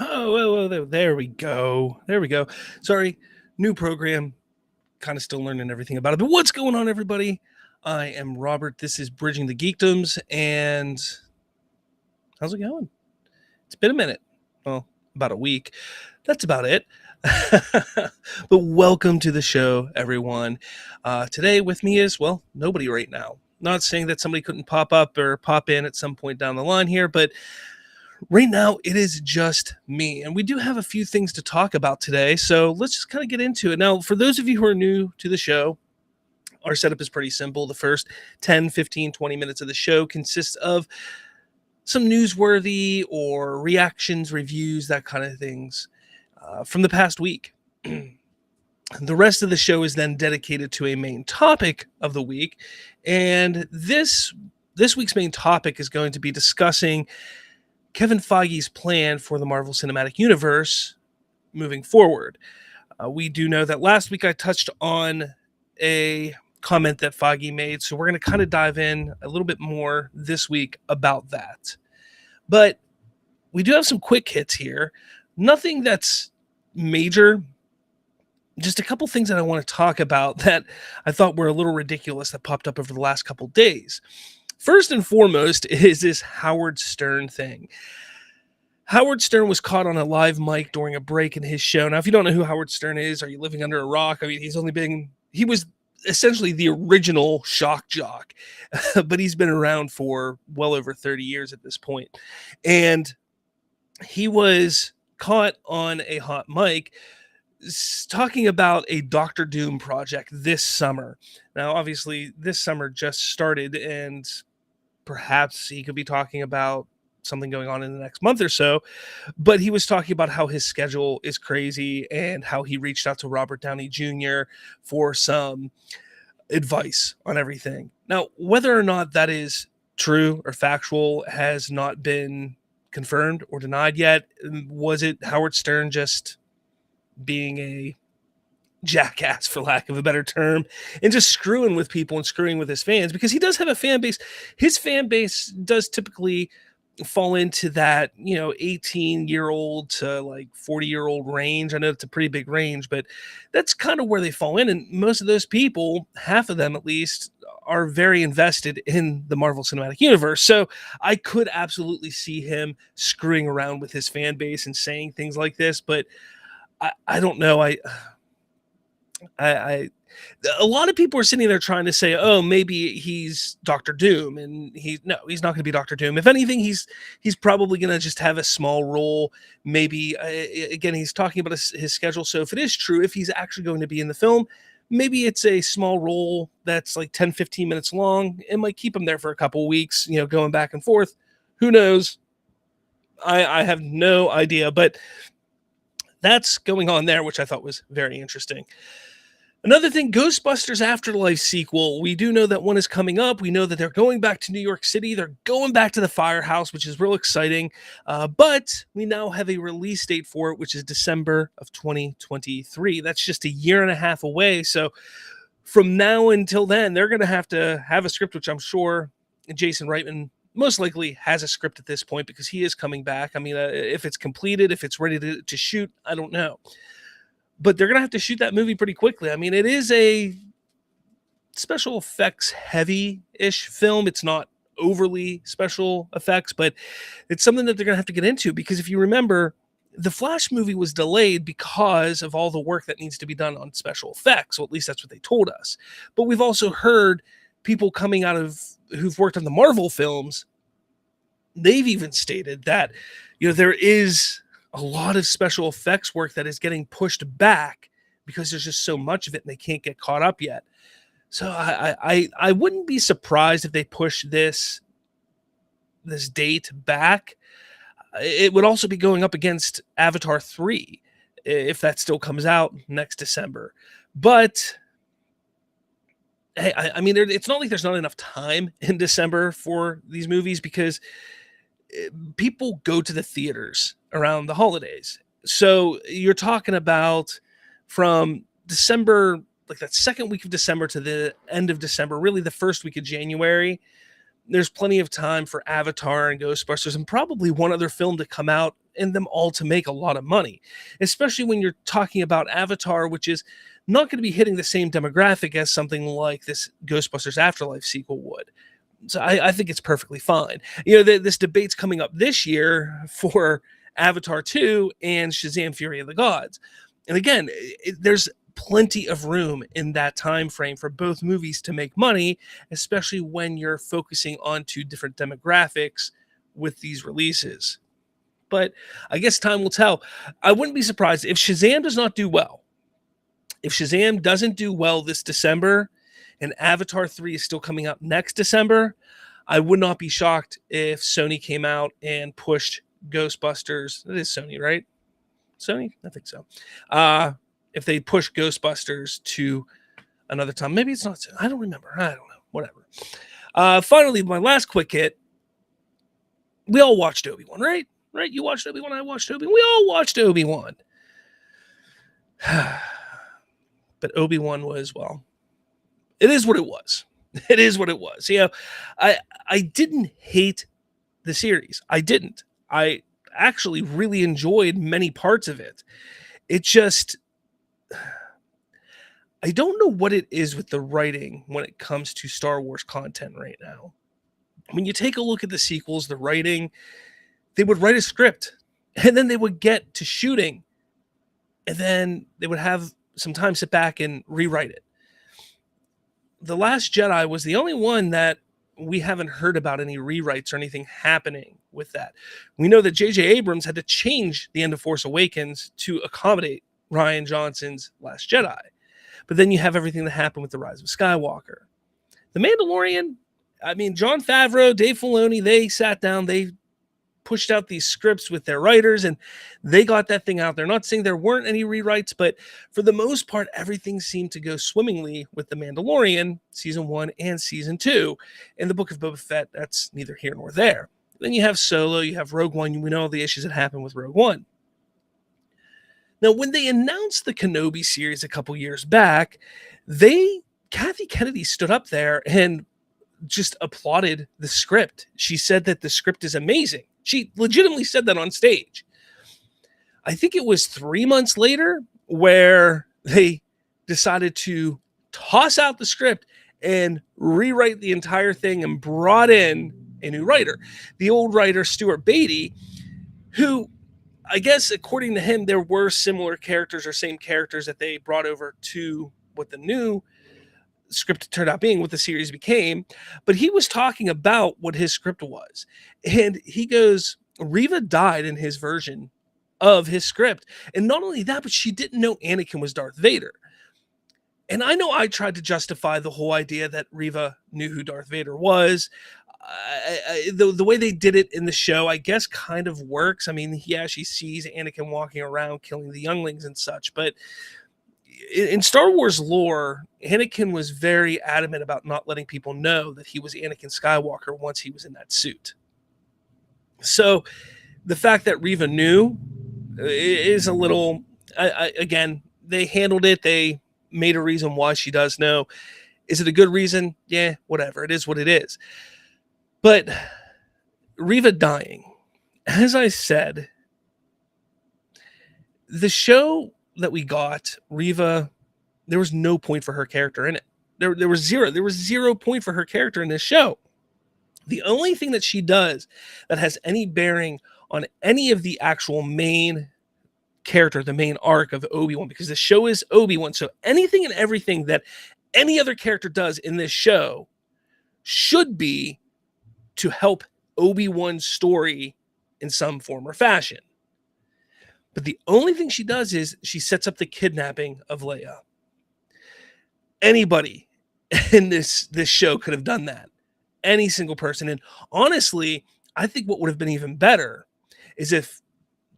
Oh, there we go. There we go. Sorry, new program. Kind of still learning everything about it. But what's going on, everybody? I am Robert. This is Bridging the Geekdoms. And how's it going? It's been a minute. Well, about a week. That's about it. But welcome to the show, everyone. Today with me is, well, nobody right now. Not saying that somebody couldn't pop up or pop in at some point down the line here, but right now, it is just me, and we do have a few things to talk about today, so let's just kind of get into it. Now, for those of you who are new to the show, our setup is pretty simple. The first 10, 15, 20 minutes of the show consists of some newsworthy or reactions, reviews, that kind of things from the past week. The rest of the show is then dedicated to a main topic of the week, and this week's main topic is going to be discussing Kevin Feige's plan for the Marvel Cinematic Universe moving forward. We do know that last week I touched on a comment that Feige made, so we're going to kind of dive in a little bit more this week about that. But we do have some quick hits here. Nothing that's major, just a couple things that I want to talk about that I thought were a little ridiculous that popped up over the last couple days. First and foremost is this Howard Stern thing. Howard Stern was caught on a live mic during a break in his show. Now, if you don't know who Howard Stern is, are you living under a rock? I mean, he was essentially the original shock jock, but he's been around for well over 30 years at this point. And he was caught on a hot mic talking about a Doctor Doom project this summer. Now, obviously, this summer just started, and perhaps he could be talking about something going on in the next month or so, but he was talking about how his schedule is crazy and how he reached out to Robert Downey Jr. for some advice on everything. Now, whether or not that is true or factual has not been confirmed or denied yet. Was it Howard Stern just being a jackass, for lack of a better term, and just screwing with people and screwing with his fans? Because he does have a fan base. His fan base does typically fall into that 18-year-old to like 40-year-old range. I know it's a pretty big range, but that's kind of where they fall in. And most of those people, half of them at least, are very invested in the Marvel Cinematic Universe. So I could absolutely see him screwing around with his fan base and saying things like this, but I don't know. A lot of people are sitting there trying to say, oh, maybe he's Doctor Doom, and he's not going to be Doctor Doom. If anything, he's probably going to just have a small role. Maybe again, he's talking about his schedule. So if it is true, if he's actually going to be in the film, maybe it's a small role that's like 10, 15 minutes long. It might keep him there for a couple of weeks, going back and forth. Who knows? I have no idea, but that's going on there, which I thought was very interesting. Another thing, Ghostbusters Afterlife sequel. We do know that one is coming up. We know that they're going back to New York City. They're going back to the firehouse, which is real exciting. But we now have a release date for it, which is December of 2023. That's just a year and a half away. So from now until then, they're going to have a script, which I'm sure Jason Reitman most likely has a script at this point because he is coming back. I mean, if it's completed, if it's ready to shoot, I don't know. But they're going to have to shoot that movie pretty quickly. I mean, it is a special effects heavy-ish film. It's not overly special effects, but it's something that they're going to have to get into because if you remember, the Flash movie was delayed because of all the work that needs to be done on special effects. Well, at least that's what they told us. But we've also heard people coming out of who've worked on the Marvel films. They've even stated that, there is a lot of special effects work that is getting pushed back because there's just so much of it and they can't get caught up yet. So I wouldn't be surprised if they push this date back. It would also be going up against Avatar 3 if that still comes out next December. But hey, I mean, it's not like there's not enough time in December for these movies because people go to the theaters around the holidays. So you're talking about from December, like that second week of December to the end of December, really the first week of January. There's plenty of time for Avatar and Ghostbusters and probably one other film to come out in them all to make a lot of money, especially when you're talking about Avatar, which is not going to be hitting the same demographic as something like this Ghostbusters Afterlife sequel would. So I think it's perfectly fine. This debate's coming up this year for Avatar 2 and Shazam! Fury of the Gods. And again, there's plenty of room in that time frame for both movies to make money, especially when you're focusing on two different demographics with these releases. But I guess time will tell. I wouldn't be surprised if Shazam does not do well. If Shazam doesn't do well this December and Avatar 3 is still coming out next December, I would not be shocked if Sony came out and pushed Ghostbusters. It is Sony, right? Sony? I think so. If they push Ghostbusters to another time. Maybe it's not Sony. I don't remember. I don't know. Whatever. Finally, my last quick hit. We all watched Obi-Wan, right? Right? You watched Obi-Wan, I watched Obi-Wan. We all watched Obi-Wan. But Obi-Wan was, well, it is what it was. It is what it was. I didn't hate the series. I didn't. I actually really enjoyed many parts of it. It just, I don't know what it is with the writing when it comes to Star Wars content right now. When you take a look at the sequels, the writing, they would write a script and then they would get to shooting and then they would have some time sit back and rewrite it. The Last Jedi was the only one that we haven't heard about any rewrites or anything happening with that. We know that J.J. Abrams had to change the end of Force Awakens to accommodate Rian Johnson's Last Jedi. But then you have everything that happened with The Rise of Skywalker. The Mandalorian, I mean, Jon Favreau, Dave Filoni, they sat down, they pushed out these scripts with their writers and they got that thing out there. Not saying there weren't any rewrites, but for the most part, everything seemed to go swimmingly with The Mandalorian, season 1 and season 2. In the Book of Boba Fett, that's neither here nor there. Then you have Solo, you have Rogue One, we know all the issues that happened with Rogue One. Now, when they announced the Kenobi series a couple years back, Kathy Kennedy stood up there and just applauded the script. She said that the script is amazing. She legitimately said that on stage. I think it was 3 months later where they decided to toss out the script and rewrite the entire thing and brought in a new writer. The old writer, Stuart Beattie, who, I guess, according to him, there were similar characters or same characters that they brought over to what the new script turned out being, what the series became. But he was talking about what his script was. And he goes, Reva died in his version of his script. And not only that, but she didn't know Anakin was Darth Vader. And I know I tried to justify the whole idea that Reva knew who Darth Vader was. The way they did it in the show, I guess, kind of works. I mean, yeah, she sees Anakin walking around killing the younglings and such, but in Star Wars lore, Anakin was very adamant about not letting people know that he was Anakin Skywalker once he was in that suit. So the fact that Reva knew is a little, again, they handled it. They made a reason why she does know. Is it a good reason? Yeah, whatever. It is what it is. But Reva dying, as I said, the show that we got, Reva, there was no point for her character in it. There was zero point for her character in this show. The only thing that she does that has any bearing on any of the actual main character, the main arc of Obi-Wan, because the show is Obi-Wan, so anything and everything that any other character does in this show should be to help Obi-Wan's story in some form or fashion. But the only thing she does is she sets up the kidnapping of Leia. Anybody in this show could have done that. Any single person. And honestly, I think what would have been even better is if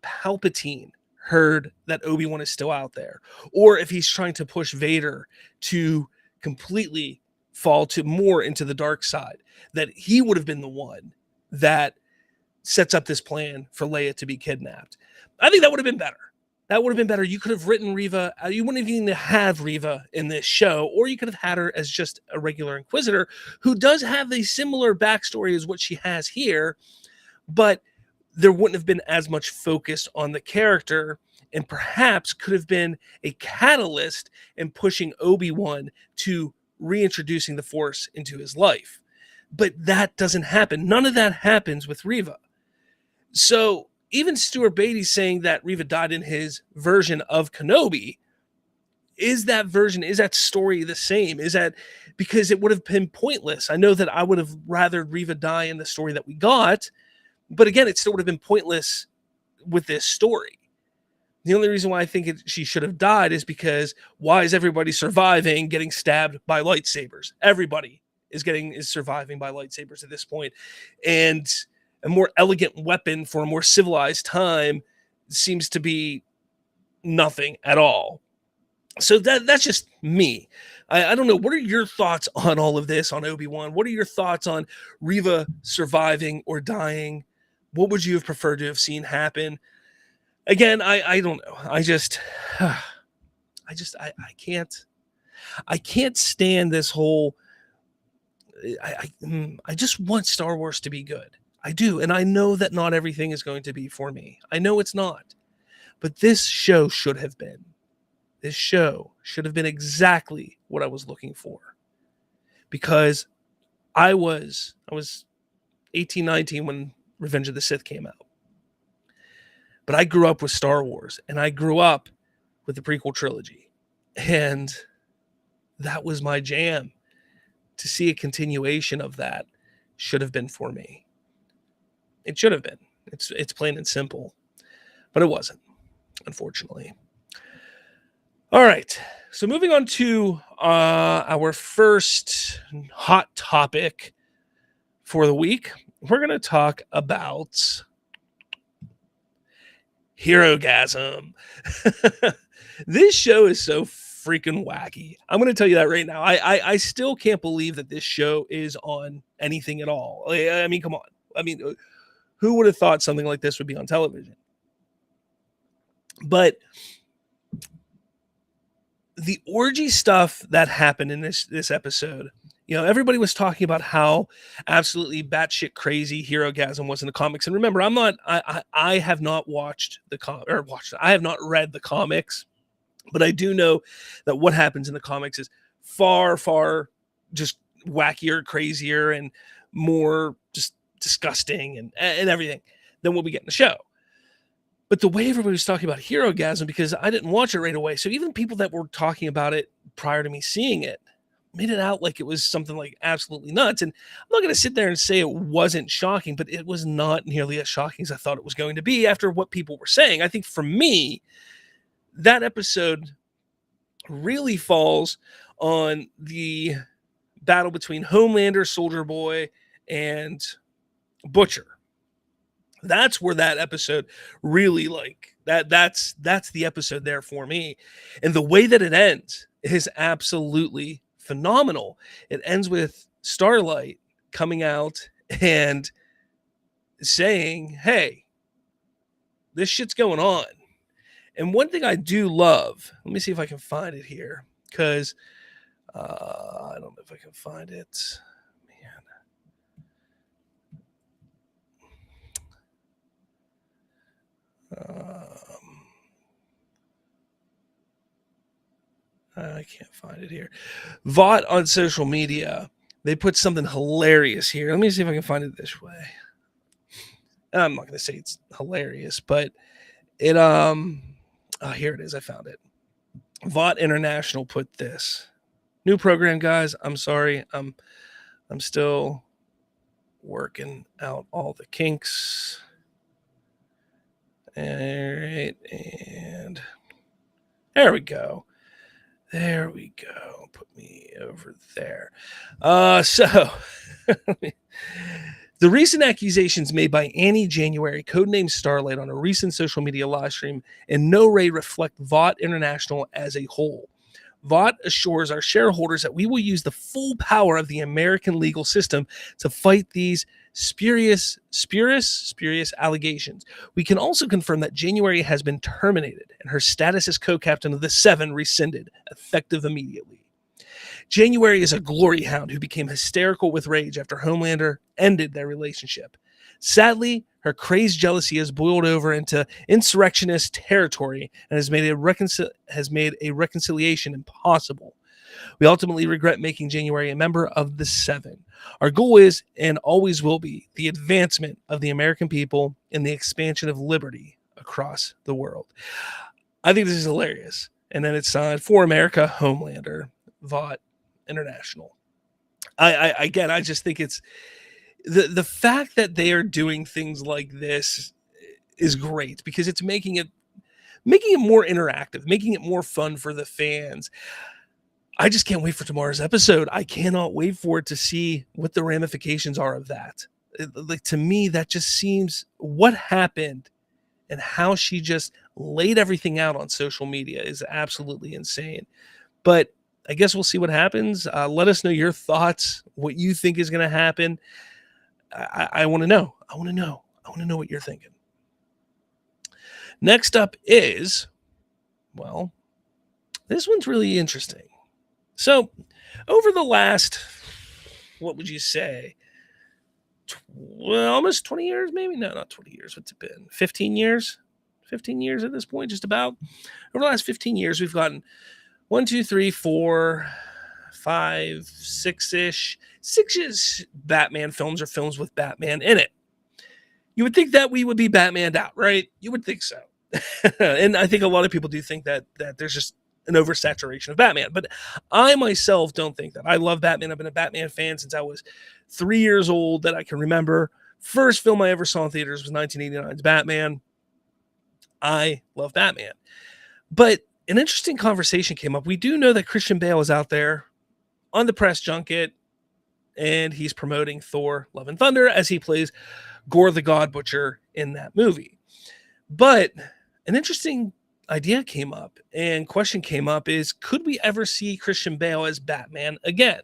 Palpatine heard that Obi-Wan is still out there, or if he's trying to push Vader to completely fall to more into the dark side, that he would have been the one that sets up this plan for Leia to be kidnapped. I think that would have been better. That would have been better. You could have written Reva. You wouldn't even have Reva in this show, or you could have had her as just a regular Inquisitor who does have a similar backstory as what she has here. But there wouldn't have been as much focus on the character, and perhaps could have been a catalyst in pushing Obi-Wan to reintroducing the Force into his life. But that doesn't happen. None of that happens with Reva. So even Stuart Beattie saying that Reva died in his version of Kenobi, is that story the same? Is that because it would have been pointless? I know that I would have rather Reva die in the story that we got, but again, it still would have been pointless with this story. The only reason why I think she should have died is because why is everybody surviving getting stabbed by lightsabers? Everybody is surviving by lightsabers at this point. And a more elegant weapon for a more civilized time seems to be nothing at all. So that's just me. I don't know. What are your thoughts on all of this, on Obi-Wan? What are your thoughts on Reva surviving or dying? What would you have preferred to have seen happen? Again, I don't know. I can't stand this whole. I just want Star Wars to be good. I do, and I know that not everything is going to be for me. I know it's not, but this show should have been. This show should have been exactly what I was looking for, because I was 18, 19 when Revenge of the Sith came out. But I grew up with Star Wars, and I grew up with the prequel trilogy, and that was my jam. To see a continuation of that should have been for me. It should have been. It's plain and simple, but it wasn't, unfortunately. All right, so moving on to our first hot topic for the week, we're going to talk about Herogasm. This show is so freaking wacky. I'm going to tell you that right now. I still can't believe that this show is on anything at all. I mean, come on. I mean, who would have thought something like this would be on television? But the orgy stuff that happened in this episode, you know, everybody was talking about how absolutely batshit crazy Herogasm was in the comics. And remember, I have not watched I have not read the comics, but I do know that what happens in the comics is far, far just wackier, crazier, and more just disgusting and everything than what we get in the show. But the way everybody was talking about Herogasm, because I didn't watch it right away, so even people that were talking about it prior to me seeing it made it out like it was something like absolutely nuts. And I'm not going to sit there and say it wasn't shocking, but it was not nearly as shocking as I thought it was going to be after what people were saying. I think for me, that episode really falls on the battle between Homelander, Soldier Boy, and Butcher. That's where that episode really that's the episode there for me. And the way that it ends is absolutely phenomenal. It ends with Starlight coming out and saying, hey, this shit's going on. And one thing I do love, let me see if I can find it here, because I don't know if I can find it. I can't find it here. Vought on social media, they put something hilarious here. Let me see if I can find it this way. I'm not going to say it's hilarious, but it here it is. I found it. Vought International put this. New program, guys. I'm sorry. I'm still working out all the kinks. All right, and there we go. There we go. Put me over there. So the recent accusations made by Annie January, codenamed Starlight, on a recent social media live stream in no way reflect Vought International as a whole. Vought assures our shareholders that we will use the full power of the American legal system to fight these spurious allegations. We can also confirm that January has been terminated and her status as co-captain of the Seven rescinded, effective immediately. January is a glory hound who became hysterical with rage after Homelander ended their relationship. Sadly, her crazed jealousy has boiled over into insurrectionist territory and has made a reconciliation impossible. We ultimately regret making January a member of the Seven. Our goal is, and always will be, the advancement of the American people and the expansion of liberty across the world. I think this is hilarious. And then it's signed For America, Homelander, Vought, International. I just think it's the fact that they are doing things like this is great because it's making it more interactive, making it more fun for the fans. I just can't wait for tomorrow's episode. I cannot wait for it to see what the ramifications are of that. Like, to me, that just seems what happened and how she just laid everything out on social media is absolutely insane. But I guess we'll see what happens. Let us know your thoughts, what you think is going to happen. I want to know. I want to know what you're thinking. Next up is, well, this one's really interesting. So, over the last, what would you say, almost 20 years, maybe? No, not 20 years. What's it been? 15 years? 15 years at this point, just about. Over the last 15 years, we've gotten 1, 2, 3, 4, 5, 6-ish, 6-ish Batman films or films with Batman in it. You would think that we would be Batmaned out, right? You would think so. And I think a lot of people do think that there's just an oversaturation of Batman. But I myself don't think that. I love Batman. I've been a Batman fan since I was 3 years old that I can remember. First film I ever saw in theaters was 1989's Batman. I love Batman. But an interesting conversation came up. We do know that Christian Bale is out there on the press junket, and he's promoting Thor: Love and Thunder as he plays Gore the God Butcher in that movie. But an interesting idea came up and question came up is, could we ever see Christian Bale as Batman again?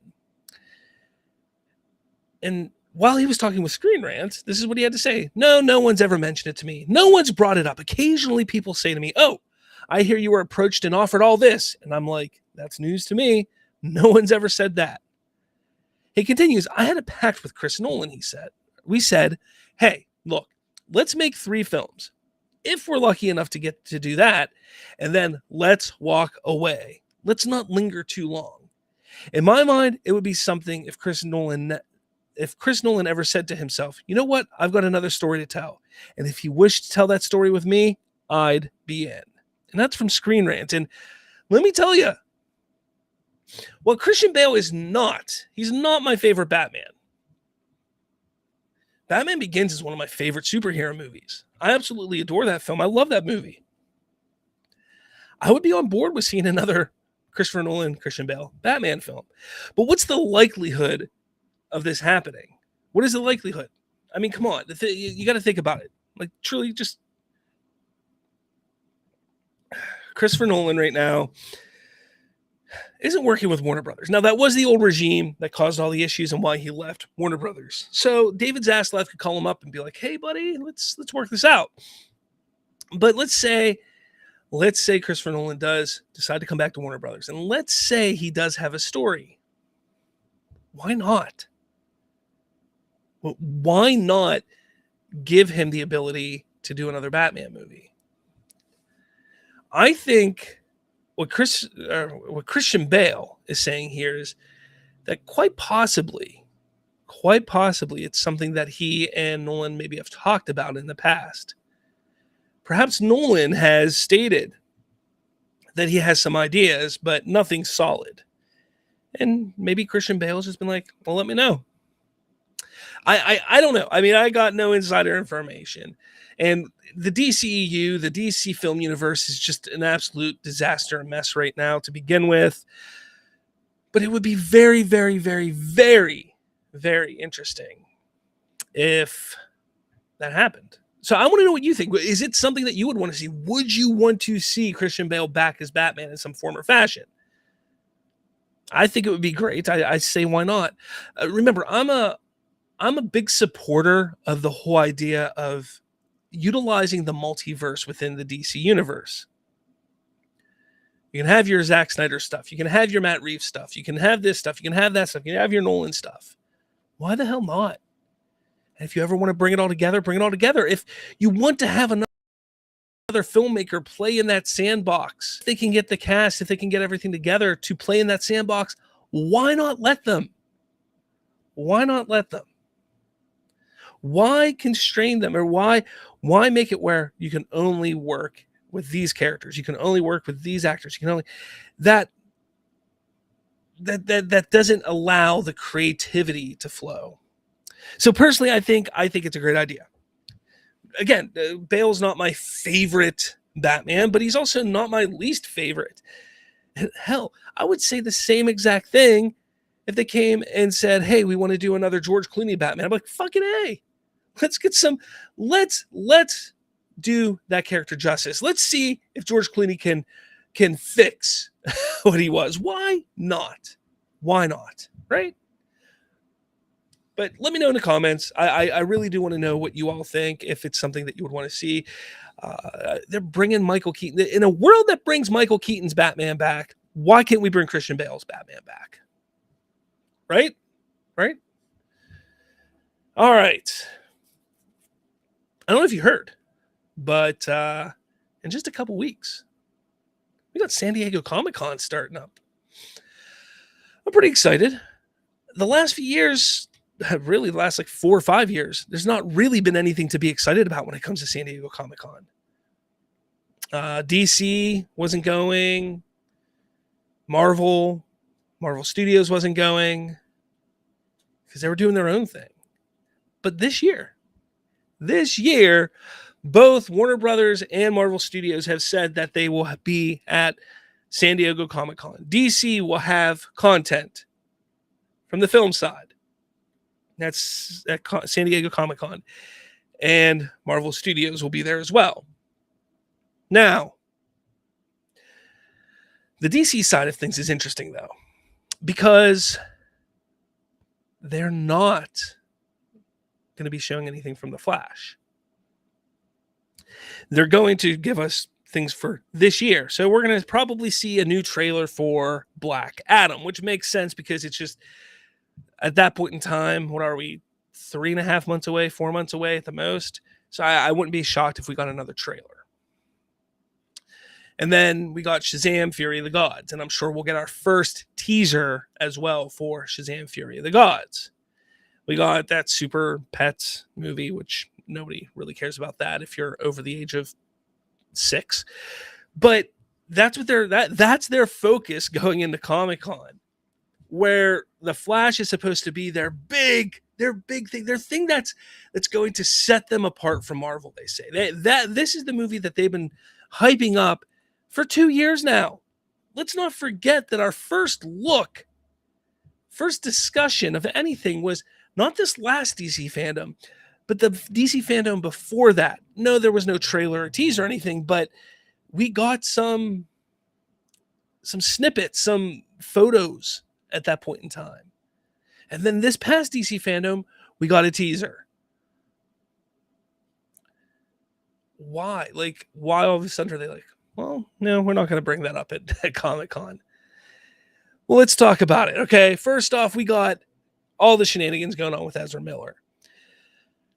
And while he was talking with Screen Rant, this is what he had to say. No one's ever mentioned it to me. No one's brought it up. Occasionally people say to me, oh, I hear you were approached and offered all this. And I'm like, that's news to me. No one's ever said that. He continues, I had a pact with Chris Nolan, he said. We said, hey, look, let's make 3 films. If we're lucky enough to get to do that, and then let's walk away. Let's not linger too long. In my mind, it would be something if Chris Nolan ever said to himself, you know what, I've got another story to tell. And if he wished to tell that story with me, I'd be in. And that's from Screen Rant. And let me tell you, what Christian Bale is not, he's not my favorite Batman. Batman Begins is one of my favorite superhero movies. I absolutely adore that film. I love that movie. I would be on board with seeing another Christopher Nolan, Christian Bale Batman film. But what's the likelihood of this happening? What is the likelihood? I mean, come on. You got to think about it. Like, truly, just Christopher Nolan right now isn't working with Warner Brothers. Now, that was the old regime that caused all the issues and why he left Warner Brothers. So David Zaslav could call him up and be like, hey, buddy, let's work this out. But let's say Christopher Nolan does decide to come back to Warner Brothers. And let's say he does have a story. Why not? Why not give him the ability to do another Batman movie? I think what Christian Bale is saying here is that quite possibly it's something that he and Nolan maybe have talked about in the past. Perhaps Nolan has stated that he has some ideas, but nothing solid. And maybe Christian Bale's just been like, well, let me know. I don't know. I mean, I got no insider information. And the DCEU, the DC film universe, is just an absolute disaster and mess right now to begin with. But it would be very, very, very, very, very interesting if that happened. So I want to know what you think. Is it something that you would want to see? Would you want to see Christian Bale back as Batman in some form or fashion? I think it would be great. I say, why not? Remember, I'm a big supporter of the whole idea of utilizing the multiverse within the DC universe. You can have your Zack Snyder stuff. You can have your Matt Reeves stuff. You can have this stuff. You can have that stuff. You can have your Nolan stuff. Why the hell not? And if you ever want to bring it all together, bring it all together. If you want to have another filmmaker play in that sandbox, if they can get the cast, if they can get everything together to play in that sandbox, why not let them? Why not let them? Why constrain them, or why make it where you can only work with these characters, you can only work with these actors, you can only that doesn't allow the creativity to flow. So personally, I think it's a great idea. Again, Bale's not my favorite Batman, but he's also not my least favorite. Hell, I would say the same exact thing if they came and said, "Hey, we want to do another George Clooney Batman." I'm like, "Fucking A. Let's get some let's do that character justice. Let's see if George Clooney can fix what he was. Why not? Why not? Right?" But let me know in the comments. I really do want to know what you all think, if it's something that you would want to see. They're bringing Michael Keaton. In a world that brings Michael Keaton's Batman back, why can't we bring Christian Bale's Batman back? Right? Right? All right. I don't know if you heard, but in just a couple weeks, we got San Diego Comicon starting up. I'm pretty excited. The last few years, really the last like 4 or 5 years, there's not really been anything to be excited about when it comes to San Diego Comic-Con. DC wasn't going. Marvel Studios wasn't going because they were doing their own thing. But this year, both Warner Brothers and Marvel Studios have said that they will be at San Diego Comic-Con. DC will have content from the film side. That's at San Diego Comic-Con. And Marvel Studios will be there as well. Now, the DC side of things is interesting, though, because they're not going to be showing anything from The Flash. They're going to give us things for this year. So we're going to probably see a new trailer for Black Adam, which makes sense because it's just, at that point in time, what are we, 3.5 months away, 4 months away at the most? So I wouldn't be shocked if we got another trailer. And then we got Shazam! Fury of the Gods, and I'm sure we'll get our first teaser as well for Shazam! Fury of the Gods. We got that Super Pets movie, which nobody really cares about that if you're over the age of 6. But that's what that's their focus going into Comic-Con, where the Flash is supposed to be their big thing, their thing that's going to set them apart from Marvel. They say this is the movie that they've been hyping up for 2 years now. Let's not forget that our first discussion of anything was not this last DC fandom, but the DC fandom before that. No, there was no trailer or teaser or anything, but we got some snippets, some photos at that point in time. And then this past DC fandom, we got a teaser. Why? Like, why all of a sudden are they like, well, no, we're not going to bring that up at Comic-Con. Well, let's talk about it. Okay, first off, we got all the shenanigans going on with Ezra Miller.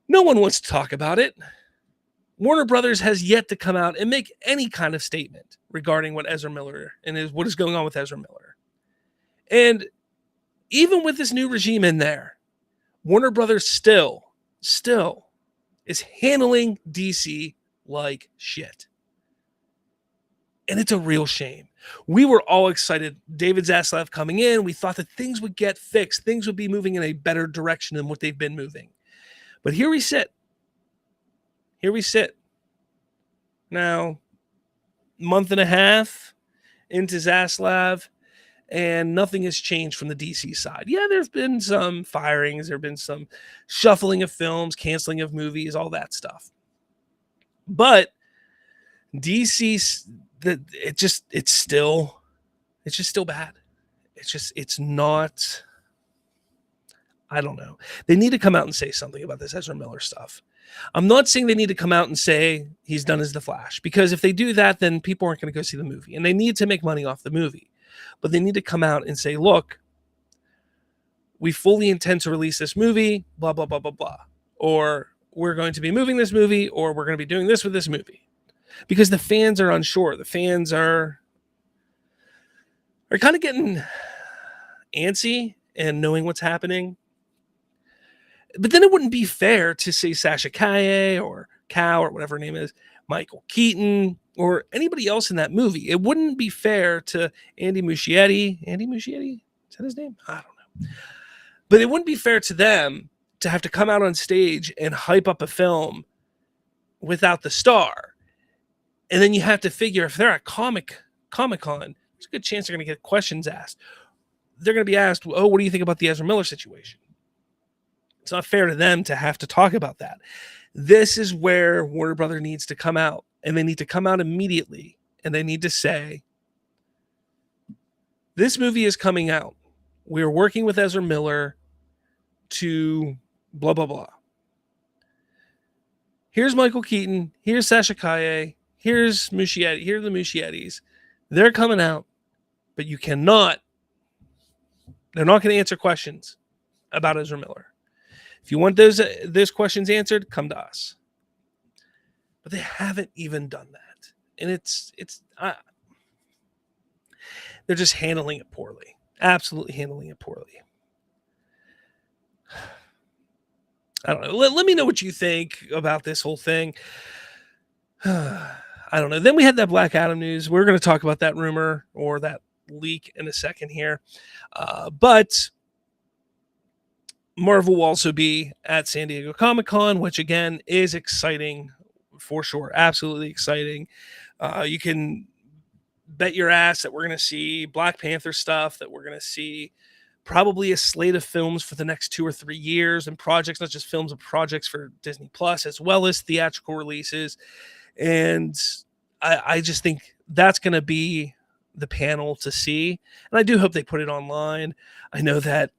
No one wants to talk about it. Warner Brothers has yet to come out and make any kind of statement regarding what Ezra Miller and what is going on with Ezra Miller. And even with this new regime in there, Warner Brothers still is handling DC like shit. And it's a real shame. We were all excited. David Zaslav coming in, we thought that things would get fixed. Things would be moving in a better direction than what they've been moving. But here we sit. Now, month and a half into Zaslav, and nothing has changed from the DC side. Yeah, there's been some firings. There have been some shuffling of films, canceling of movies, all that stuff. But DC, it's just still bad. It's not, I don't know. They need to come out and say something about this Ezra Miller stuff. I'm not saying they need to come out and say he's done as the Flash, because if they do that, then people aren't going to go see the movie, and they need to make money off the movie. But they need to come out and say, look, we fully intend to release this movie, blah, blah, blah, blah, blah. or we're going to be moving this movie, or we're going to be doing this with this movie. Because the fans are unsure. The fans are kind of getting antsy and knowing what's happening. But then it wouldn't be fair to say Sasha Calle or Cal or whatever her name is, Michael Keaton, or anybody else in that movie. It wouldn't be fair to Andy Muschietti. Andy Muschietti? Is that his name? I don't know. But it wouldn't be fair to them to have to come out on stage and hype up a film without the star. And then you have to figure if they're at Comic-Con, there's a good chance they're going to get questions asked. They're going to be asked, oh, what do you think about the Ezra Miller situation? It's not fair to them to have to talk about that. This is where Warner Brother needs to come out, and they need to come out immediately, and they need to say, this movie is coming out. We are working with Ezra Miller to blah, blah, blah. Here's Michael Keaton. Here's Sasha Calle. Here's Muschietti. Here are the Muschiettis. They're coming out, but you cannot. They're not going to answer questions about Ezra Miller. If you want those questions answered, come to us. But they haven't even done that, and they're just handling it poorly. Absolutely handling it poorly. I don't know. Let me know what you think about this whole thing. I don't know. Then we had that Black Adam news. We're going to talk about that rumor or that leak in a second here. But Marvel will also be at San Diego Comic-Con, which again is exciting for sure. Absolutely exciting. You can bet your ass that we're going to see Black Panther stuff, that we're going to see probably a slate of films for the next 2 or 3 years and projects, not just films, but projects for Disney Plus, as well as theatrical releases. And I just think that's going to be the panel to see. And I do hope they put it online. I know that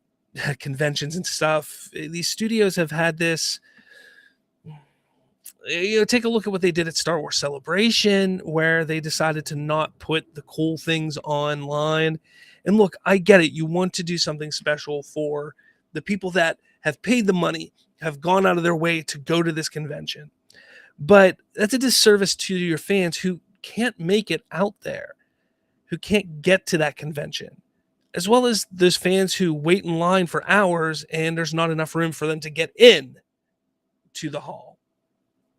conventions and stuff, these studios have had this, take a look at what they did at Star Wars Celebration, where they decided to not put the cool things online. And look, I get it. You want to do something special for the people that have paid the money, have gone out of their way to go to this convention. But that's a disservice to your fans who can't make it out there, who can't get to that convention, as well as those fans who wait in line for hours and there's not enough room for them to get in to the hall.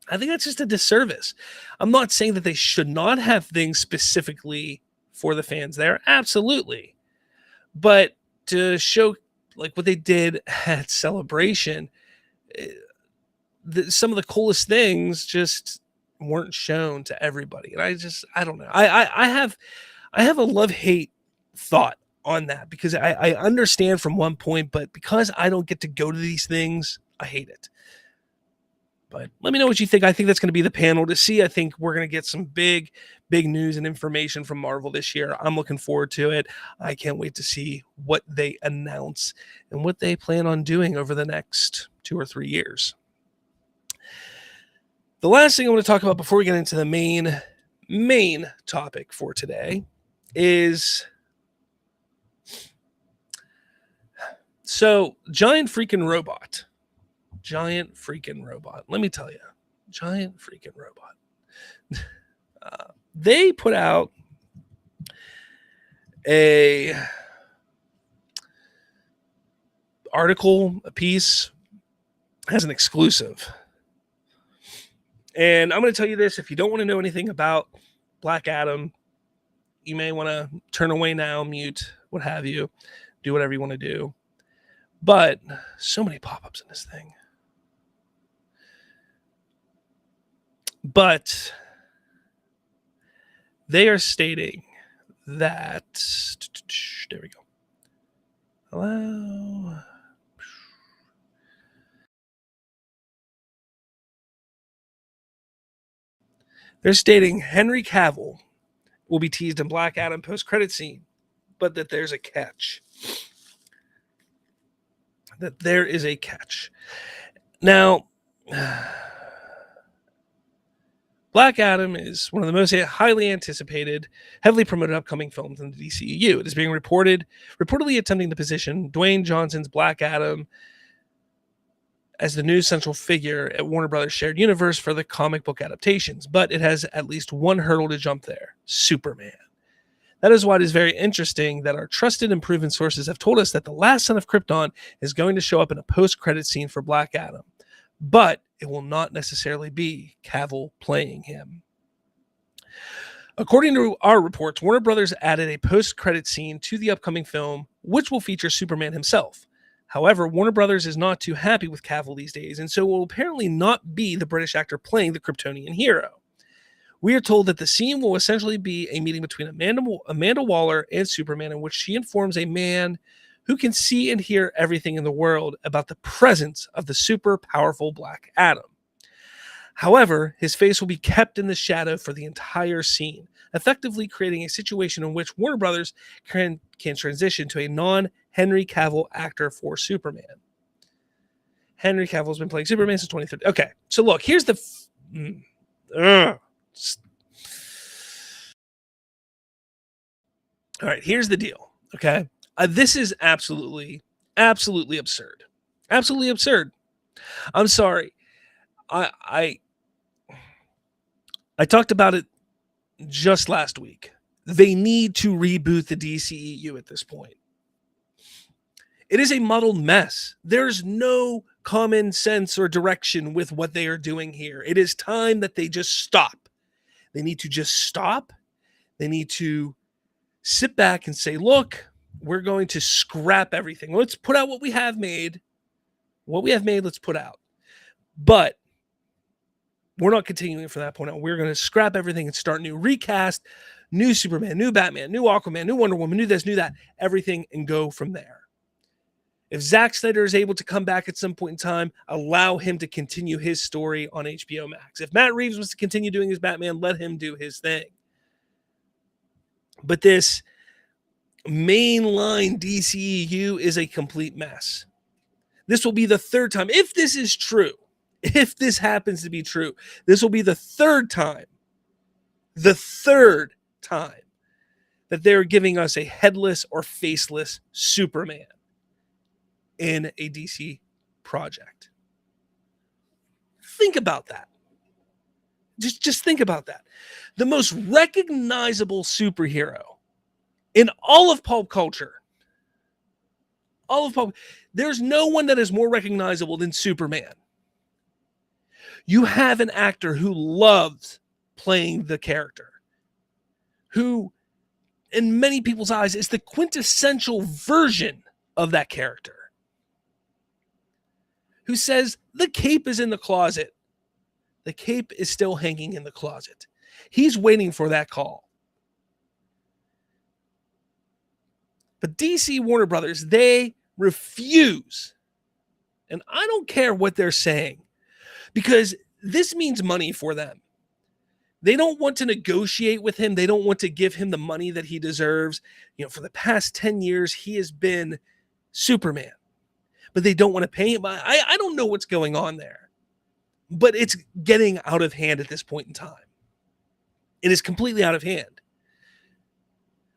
I think that's just a disservice. I'm not saying that they should not have things specifically for the fans there. Absolutely. But to show like what they did at Celebration, some of the coolest things just weren't shown to everybody. And I don't know. I have a love-hate thought on that, because I understand from one point, but because I don't get to go to these things, I hate it. But let me know what you think. I think that's going to be the panel to see. I think we're going to get some big news and information from Marvel this year. I'm looking forward to it. I can't wait to see what they announce and what they plan on doing over the next 2 or 3 years. The last thing I want to talk about before we get into the main topic for today is, so giant freaking robot. Let me tell you, giant freaking robot. They put out a piece as an exclusive. And I'm going to tell you this, if you don't want to know anything about Black Adam, you may want to turn away now, mute, what have you, do whatever you want to do. But so many pop-ups in this thing. But they are stating that, there we go. Hello. They're stating Henry Cavill will be teased in Black Adam post-credit scene, but that there's a catch. That there is a catch. Now, Black Adam is one of the most highly anticipated, heavily promoted upcoming films in the DCEU. It is being reportedly attempting to position Dwayne Johnson's Black Adam as the new central figure at Warner Brothers shared universe for the comic book adaptations, but it has at least one hurdle to jump there: Superman. That is why it is very interesting that our trusted and proven sources have told us that the last son of Krypton is going to show up in a post-credit scene for Black Adam, but it will not necessarily be Cavill playing him. According to our reports, Warner Brothers added a post-credit scene to the upcoming film, which will feature Superman himself. However, Warner Brothers is not too happy with Cavill these days, and so will apparently not be the British actor playing the Kryptonian hero. We are told that the scene will essentially be a meeting between Amanda Waller and Superman, in which she informs a man who can see and hear everything in the world about the presence of the super powerful Black Adam. However, his face will be kept in the shadow for the entire scene, effectively creating a situation in which Warner Brothers can transition to a non-Henry Cavill actor for Superman. Henry Cavill has been playing Superman since 2013. Okay, so look, here's the... All right, here's the deal, okay? This is absolutely absurd. Absolutely absurd. I'm sorry. I talked about it just last week. They need to reboot the DCEU at this point. It is a muddled mess. There's no common sense or direction with what they are doing here. It is time that they just stop. They need to just stop. They need to sit back and say, look, we're going to scrap everything. Let's put out what we have made. What we have made, let's put out. But we're not continuing from that point on. We're going to scrap everything and start new. Recast, new Superman, new Batman, new Aquaman, new Wonder Woman, new this, new that, everything, and go from there. If Zack Snyder is able to come back at some point in time, allow him to continue his story on HBO Max. If Matt Reeves wants to continue doing his Batman, let him do his thing. But this mainline DCEU is a complete mess. This will be the third time. If this is true, if this happens to be true, this will be the third time that they're giving us a headless or faceless Superman in a DC project. Think about that. Just think about that. The most recognizable superhero in all of pulp culture, there's no one that is more recognizable than Superman. You have an actor who loves playing the character, who, in many people's eyes, is the quintessential version of that character, who says the cape is in the closet. The cape is still hanging in the closet. He's waiting for that call. But DC Warner Brothers, they refuse. And I don't care what they're saying, because this means money for them. They don't want to negotiate with him. They don't want to give him the money that he deserves. You know, for the past 10 years, he has been Superman. But they don't want to pay him. I don't know what's going on there. But it's getting out of hand at this point in time. It is completely out of hand.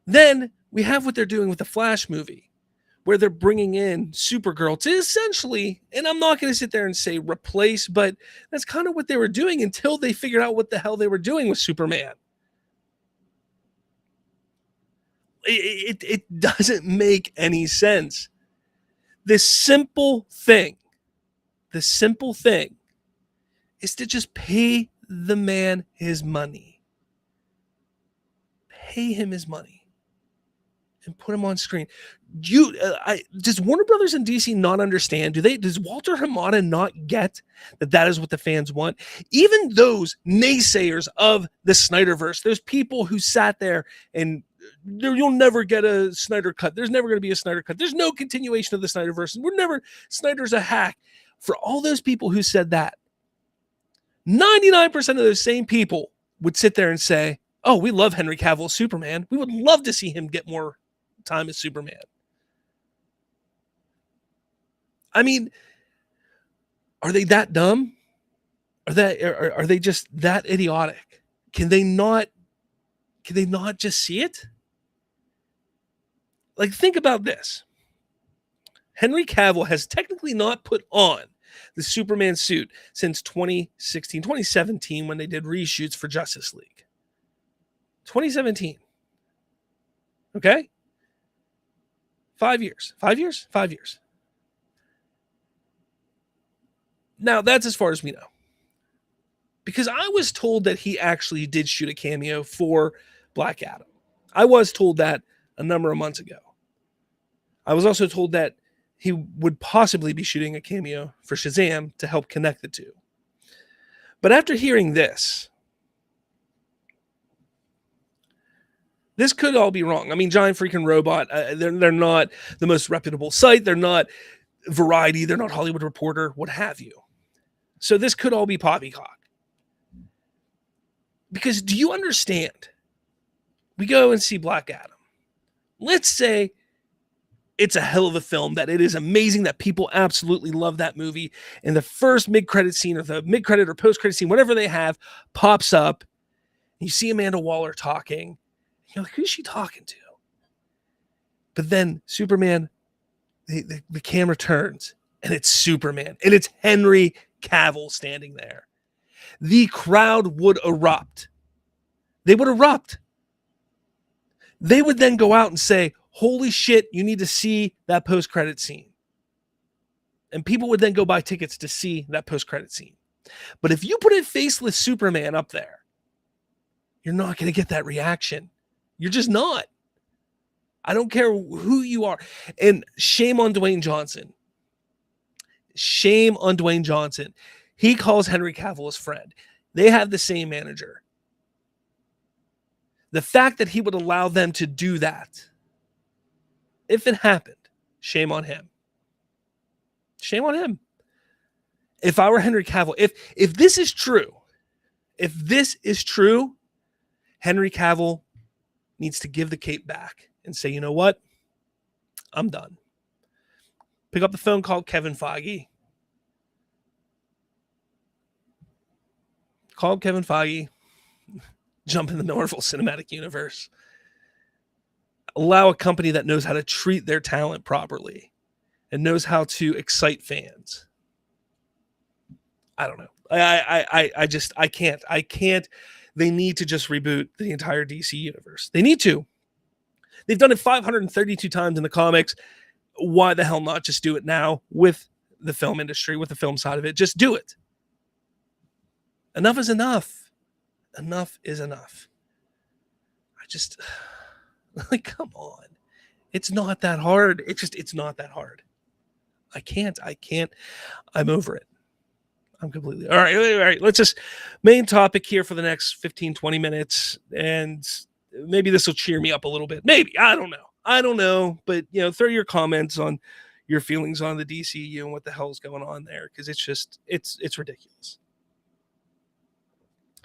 Then we have what they're doing with the Flash movie, where they're bringing in Supergirl to essentially, and I'm not going to sit there and say replace, but that's kind of what they were doing until they figured out what the hell they were doing with Superman. It doesn't make any sense. The simple thing is to just pay the man his money. Pay him his money and put him on screen. Does Warner Brothers and DC not understand? Does Walter Hamada not get that is what the fans want? Even those naysayers of the Snyderverse, those people who sat there and you'll never get a Snyder cut. There's never going to be a Snyder cut. There's no continuation of the Snyderverse. Snyder's a hack. For all those people who said that, 99% of those same people would sit there and say, oh, we love Henry Cavill Superman. We would love to see him get more time as Superman. I mean, are they that dumb? Are they just that idiotic? Can they not just see it? Like, think about this. Henry Cavill has technically not put on the Superman suit since 2016, 2017, when they did reshoots for Justice League. 2017. Okay? 5 years. 5 years? 5 years. Now, that's as far as we know. Because I was told that he actually did shoot a cameo for Black Adam. I was told that a number of months ago. I was also told that he would possibly be shooting a cameo for Shazam to help connect the two. But after hearing this could all be wrong. I mean, Giant Freaking Robot, they're not the most reputable site. They're not Variety. They're not Hollywood Reporter, what have you. So this could all be poppycock. Because do you understand? We go and see Black Adam. Let's say it's a hell of a film, that it is amazing, that people absolutely love that movie. And the first mid-credit scene, or the mid-credit or post-credit scene, whatever they have, pops up. You see Amanda Waller talking. You're like, who's she talking to? But then Superman, the camera turns, and it's Superman. And it's Henry Cavill standing there. The crowd would erupt. They would erupt. They would then go out and say, holy shit, you need to see that post-credit scene. And people would then go buy tickets to see that post-credit scene. But if you put a faceless Superman up there, you're not going to get that reaction. You're just not. I don't care who you are. And shame on Dwayne Johnson. Shame on Dwayne Johnson. He calls Henry Cavill his friend. They have the same manager. The fact that he would allow them to do that, if it happened, shame on him. Shame on him. If I were Henry Cavill, if this is true, Henry Cavill needs to give the cape back and say, you know what? I'm done. Pick up the phone, call Kevin Feige. Call Kevin Feige. Jump in the Marvel Cinematic Universe. Allow a company that knows how to treat their talent properly and knows how to excite fans. I don't know. I can't. They need to just reboot the entire DC universe. They need to. They've done it 532 times in the comics. Why the hell not just do it now with the film industry, with the film side of it? Just do it. Enough is enough. Enough is enough. Like, come on. It's not that hard. It's not that hard. I can't. I'm over it. I'm completely. All right. Let's just main topic here for the next 15, 20 minutes. And maybe this will cheer me up a little bit. Maybe. I don't know. But, throw your comments on your feelings on the DCEU and what the hell's going on there. Because it's ridiculous.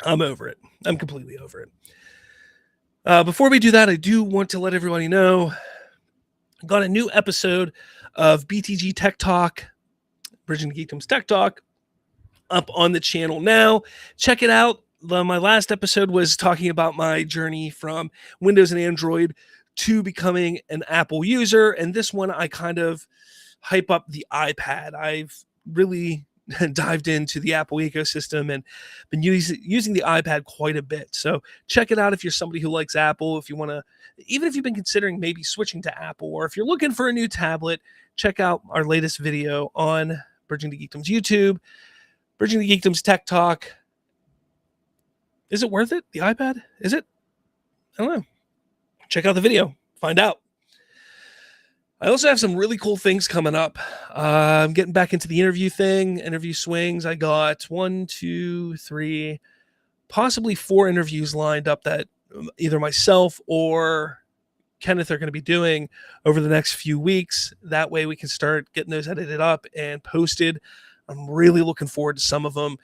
I'm over it. I'm completely over it. Before we do that, I do want to let everybody know I got a new episode of BTG Tech Talk, Bridging the Geekdoms Tech Talk, up on the channel now. Check it out. My last episode was talking about my journey from Windows and Android to becoming an Apple user. And this one, I kind of hype up the iPad. I've really dived into the Apple ecosystem and been using the iPad quite a bit. So check it out if you're somebody who likes Apple. If you want to, even if you've been considering maybe switching to Apple, or if you're looking for a new tablet, check out our latest video on Bridging the Geekdoms YouTube, Bridging the Geekdoms Tech Talk. Is it worth it? The iPad? Is it? I don't know. Check out the video. Find out. I also have some really cool things coming up. I'm getting back into the interview swings. I got 1, 2, 3, possibly 4 interviews lined up that either myself or Kenneth are going to be doing over the next few weeks. That way we can start getting those edited up and posted. I'm really looking forward to some of them.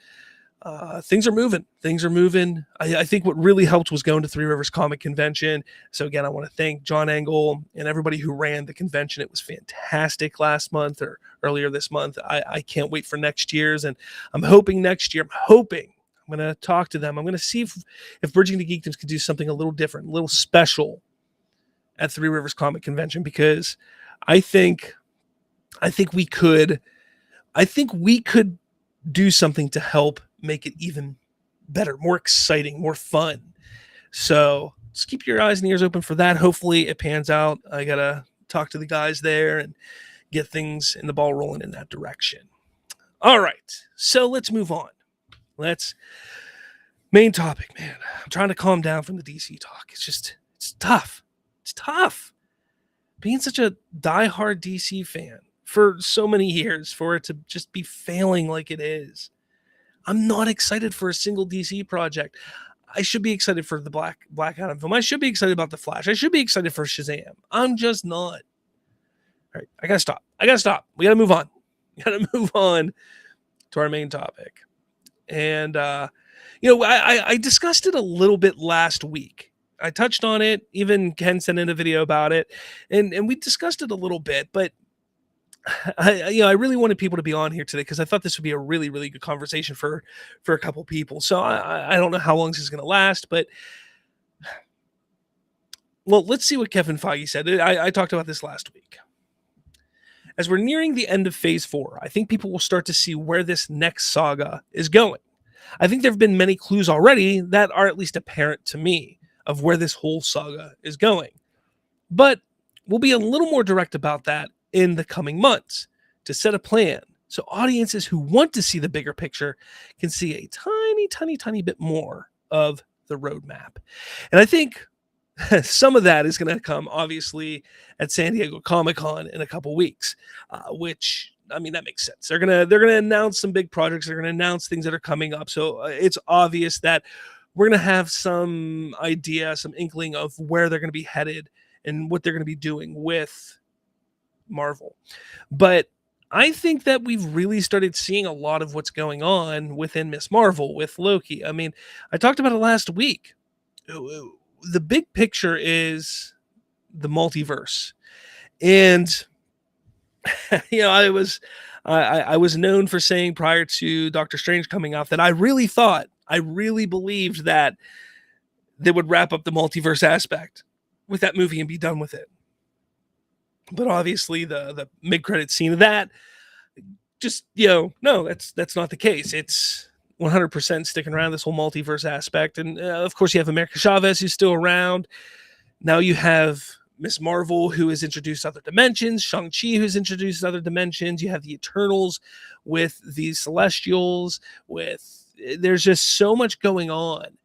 Things are moving. I think what really helped was going to Three Rivers Comic Convention. So again, I want to thank John Engel and everybody who ran the convention. It was fantastic last month or earlier this month. I can't wait for next year's, and I'm hoping next year. I'm going to talk to them. I'm going to see if Bridging the Geekdoms could do something a little different, a little special at Three Rivers Comic Convention, because I think we could I think we could do something to help make it even better, more exciting, more fun. So just keep your eyes and ears open for that. Hopefully it pans out. I got to talk to the guys there and get things in the ball rolling in that direction. All right. So let's move on. Main topic, man. I'm trying to calm down from the DC talk. It's tough. It's tough. Being such a diehard DC fan for so many years, for it to just be failing like it is. I'm not excited for a single DC project. I should be excited for the Black Adam film. I should be excited about The Flash. I should be excited for Shazam. I'm just not. All right, I gotta stop. We gotta move on. We gotta move on to our main topic. And I discussed it a little bit last week. I touched on it. Even Ken sent in a video about it, and we discussed it a little bit. But I really wanted people to be on here today because I thought this would be a really, really good conversation for a couple people. So I don't know how long this is going to last, but well, let's see what Kevin Feige said. I talked about this last week. As we're nearing the end of Phase 4, I think people will start to see where this next saga is going. I think there have been many clues already that are at least apparent to me of where this whole saga is going. But we'll be a little more direct about that in the coming months to set a plan so audiences who want to see the bigger picture can see a tiny bit more of the roadmap. And I think some of that is going to come obviously at San Diego Comicon in a couple weeks, which I mean that makes sense. They're gonna announce some big projects. They're gonna announce things that are coming up. So it's obvious that we're gonna have some idea, some inkling of where they're gonna be headed and what they're gonna be doing with Marvel. But I think that we've really started seeing a lot of what's going on within Miss Marvel with Loki. I mean, I talked about it last week. The big picture is the multiverse. And I was known for saying prior to Doctor Strange coming out that I really believed that they would wrap up the multiverse aspect with that movie and be done with it. But obviously the mid-credit scene of that just, no, that's not the case. It's 100% sticking around this whole multiverse aspect. And of course you have America Chavez who's still around. Now you have Miss Marvel, who has introduced other dimensions. Shang-Chi, who's introduced other dimensions. You have the Eternals with the Celestials. There's just so much going on.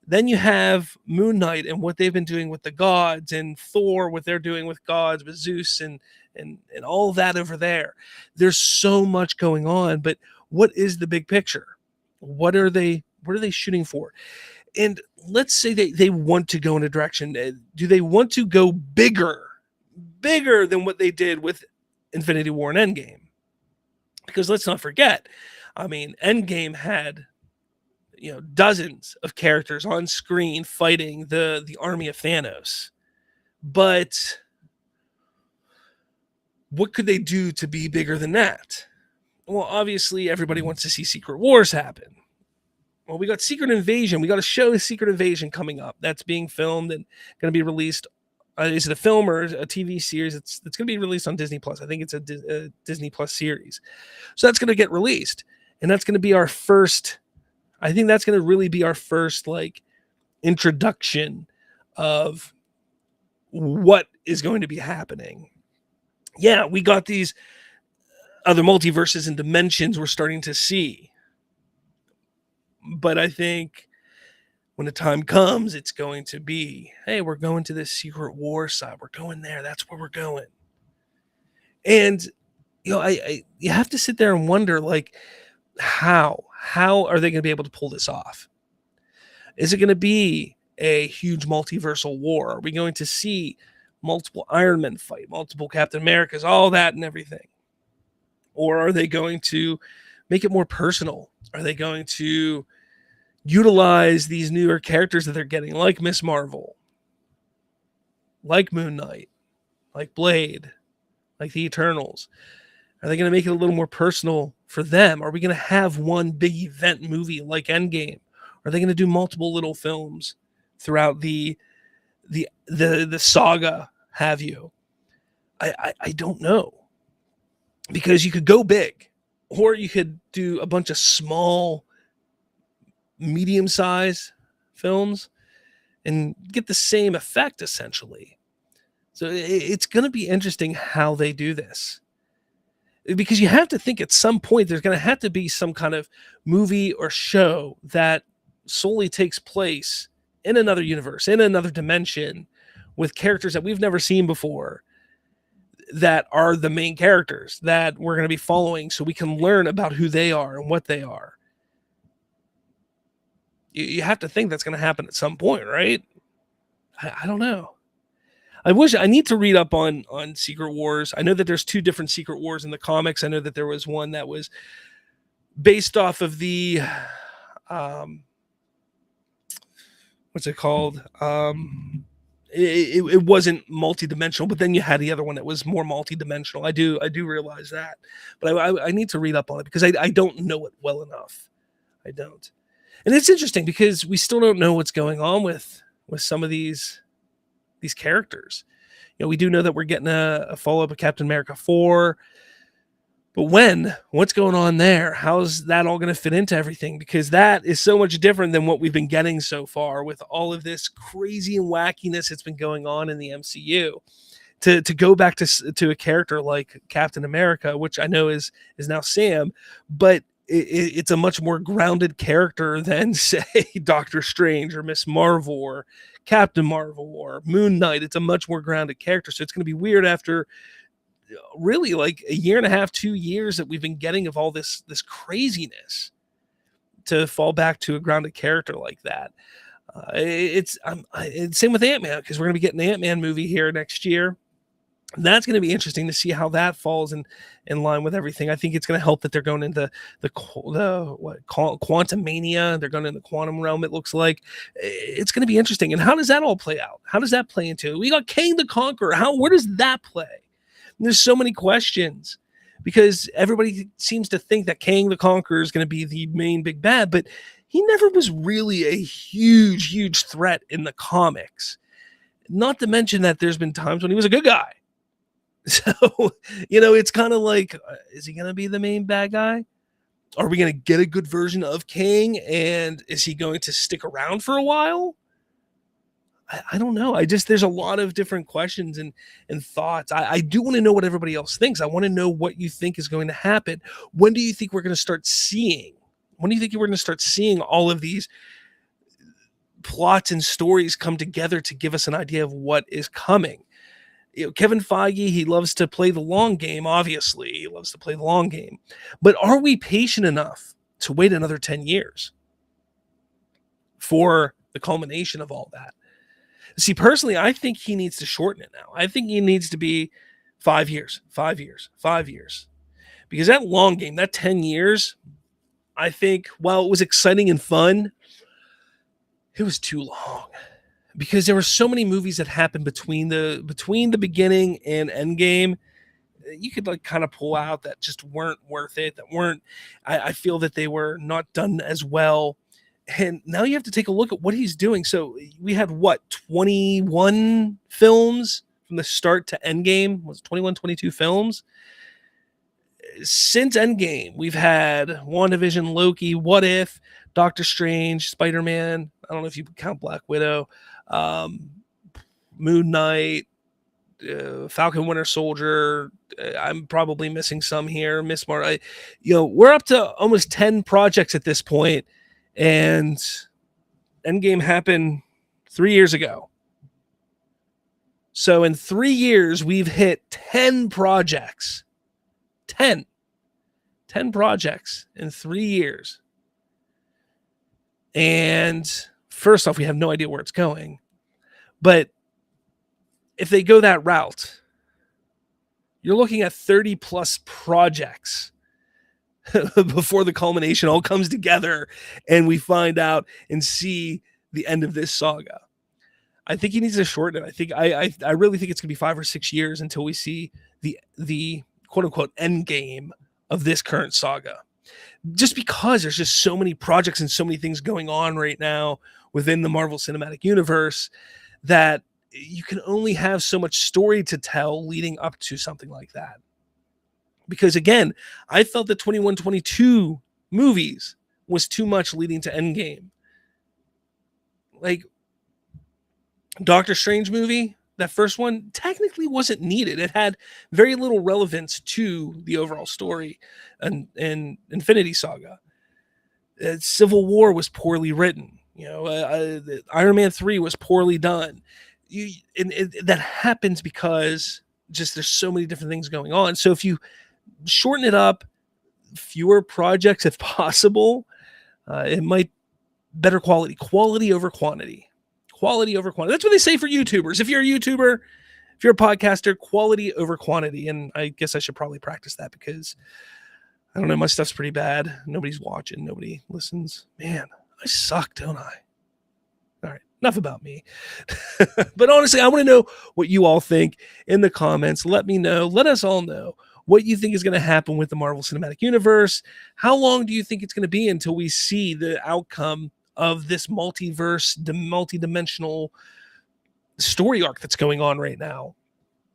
Then you have Moon Knight and what they've been doing with the gods, and Thor, what they're doing with gods, with Zeus and all that over there. There's so much going on, but what is the big picture? What are they shooting for? And let's say they want to go in a direction. Do they want to go bigger than what they did with Infinity War and Endgame? Because let's not forget, I mean, Endgame had dozens of characters on screen fighting the army of Thanos. But what could they do to be bigger than that? Well, obviously everybody wants to see Secret Wars happen. Well, we got Secret Invasion. We got a show, Secret Invasion, coming up. That's being filmed and going to be released. Is it a film or a TV series? It's going to be released on Disney Plus. I think it's a Disney Plus series. So that's going to get released, and that's going to be our first. I think that's going to really be our first introduction of what is going to be happening. Yeah, we got these other multiverses and dimensions we're starting to see. But I think when the time comes, it's going to be, hey, we're going to this Secret War side. We're going there. That's where we're going. And, you have to sit there and wonder, how are they going to be able to pull this off? Is it going to be a huge multiversal war? Are we going to see multiple Iron Men fight, multiple Captain Americas, all that and everything? Or are they going to make it more personal? Are they going to utilize these newer characters that they're getting, like Miss Marvel, like Moon Knight, like Blade, like the Eternals? Are they going to make it a little more personal for them? Are we going to have one big event movie like Endgame? Are they going to do multiple little films throughout the saga? Have you? I don't know, because you could go big. or you could do a bunch of small, medium-sized films and get the same effect, essentially. So it's going to be interesting how they do this. Because you have to think at some point there's going to have to be some kind of movie or show that solely takes place in another universe, in another dimension, with characters that we've never seen before, that are the main characters that we're going to be following, so we can learn about who they are and what they are. You have to think that's going to happen at some point, right? I don't know. I need to read up on Secret Wars. I know that there's 2 different Secret Wars in the comics. I know that there was one that was based off of the what's it called? It wasn't multi-dimensional, but then you had the other one that was more multi-dimensional. I do realize that, but I need to read up on it because I don't know it well enough. I don't, and it's interesting because we still don't know what's going on with some of these characters. You know, we do know that we're getting a follow-up of Captain America 4, but what's going on there? How's that all going to fit into everything? Because that is so much different than what we've been getting so far with all of this crazy and wackiness that's been going on in the MCU. To go back to a character like Captain America, which I know is now Sam, but it's a much more grounded character than, say, Doctor Strange or Miss Marvel or Captain Marvel or Moon Knight. It's a much more grounded character. So it's going to be weird after really like a year and a half, 2 years that we've been getting of all this craziness, to fall back to a grounded character like that. It's same with Ant-Man, because we're going to be getting an Ant-Man movie here next year. That's going to be interesting to see how that falls in line with everything. I think it's going to help that they're going into the quantum mania. They're going in the quantum realm, it looks like. It's going to be interesting. And how does that all play out? How does that play into it? We got Kang the Conqueror. Where does that play? And there's so many questions, because everybody seems to think that Kang the Conqueror is going to be the main big bad, but he never was really a huge threat in the comics. Not to mention that there's been times when he was a good guy. So, it's kind of like, is he going to be the main bad guy? Are we going to get a good version of Kang? And is he going to stick around for a while? I don't know. There's a lot of different questions and thoughts. I do want to know what everybody else thinks. I want to know what you think is going to happen. When do you think we're going to start seeing? When do you think we're going to start seeing all of these plots and stories come together to give us an idea of what is coming? Kevin Feige, he loves to play the long game, obviously. He loves to play the long game. But are we patient enough to wait another 10 years for the culmination of all that? See, personally, I think he needs to shorten it now. I think he needs to be 5 years. Because that long game, that 10 years, I think, while it was exciting and fun, it was too long. Because there were so many movies that happened between the beginning and Endgame, you could kind of pull out that just weren't worth it. That weren't. I feel that they were not done as well. And now you have to take a look at what he's doing. So we had 21 films from the start to Endgame? Was it 21, 22 films? Since Endgame, we've had WandaVision, Loki, What If, Doctor Strange, Spider-Man. I don't know if you count Black Widow. Moon Knight, Falcon Winter Soldier. I'm probably missing some here. Miss Marvel. We're up to almost 10 projects at this point, and Endgame happened 3 years ago. So in 3 years, we've hit 10 projects. 10 projects in 3 years. And first off, we have no idea where it's going. But if they go that route, you're looking at 30 plus projects before the culmination all comes together and we find out and see the end of this saga. I think he needs to shorten it. I really think it's going to be 5 or 6 years until we see the quote unquote end game of this current saga. Just because there's just so many projects and so many things going on right now within the Marvel Cinematic Universe that you can only have so much story to tell leading up to something like that. Because again, I felt the 21-22 movies was too much leading to Endgame. Like, Doctor Strange movie, that first one, technically wasn't needed. It had very little relevance to the overall story and Infinity Saga. Civil War was poorly written. Iron Man 3 was poorly done. That happens because just there's so many different things going on. So if you shorten it up, fewer projects if possible, it might better quality over quantity. Quality over quantity. That's what they say for YouTubers. If you're a YouTuber, if you're a podcaster, quality over quantity. And I guess I should probably practice that because I don't know, my stuff's pretty bad. Nobody's watching. Nobody listens. Man, I suck, don't I? All right, enough about me. But honestly, I want to know what you all think in the comments. Let me know. Let us all know what you think is going to happen with the Marvel Cinematic Universe. How long do you think it's going to be until we see the outcome of this multiverse, multi-dimensional story arc that's going on right now?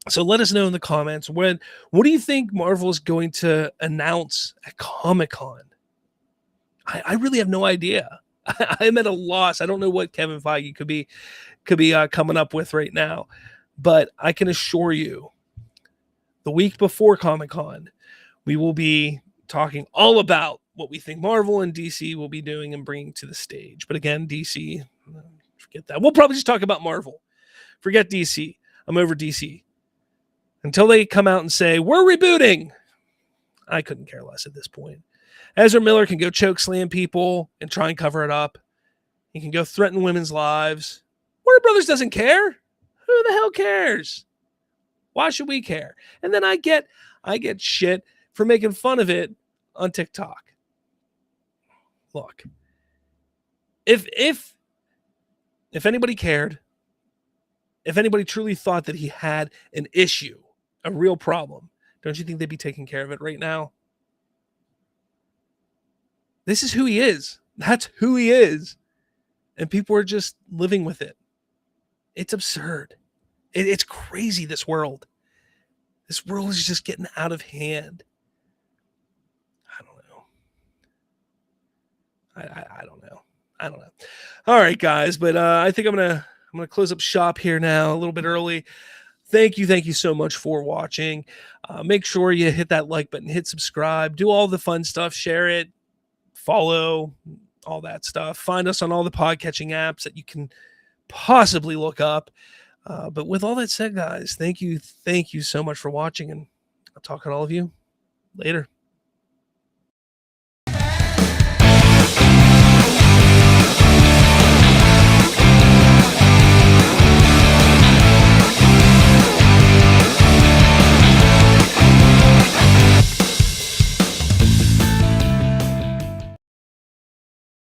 So let us know in the comments. What do you think Marvel is going to announce at Comic-Con? I really have no idea. I'm at a loss. I don't know what Kevin Feige could be coming up with right now. But I can assure you, the week before Comic-Con, we will be talking all about what we think Marvel and DC will be doing and bringing to the stage. But again, DC, forget that. We'll probably just talk about Marvel. Forget DC. I'm over DC. Until they come out and say, we're rebooting, I couldn't care less at this point. Ezra Miller can go choke slam people and try and cover it up. He can go threaten women's lives. Warner Brothers doesn't care. Who the hell cares? Why should we care? And then I get shit for making fun of it on TikTok. Look, if anybody cared, if anybody truly thought that he had an issue, a real problem, don't you think they'd be taking care of it right now? This is who he is. That's who he is. And people are just living with it. It's absurd. It's crazy, this world. This world is just getting out of hand. I don't know. I don't know. All right, guys. But I think I'm gonna close up shop here now a little bit early. Thank you so much for watching. Make sure you hit that like button, hit subscribe, do all the fun stuff, share it, follow, all that stuff. Find us on all the podcatching apps that you can possibly look up. But with all that said, guys, thank you so much for watching, and I'll talk to all of you later.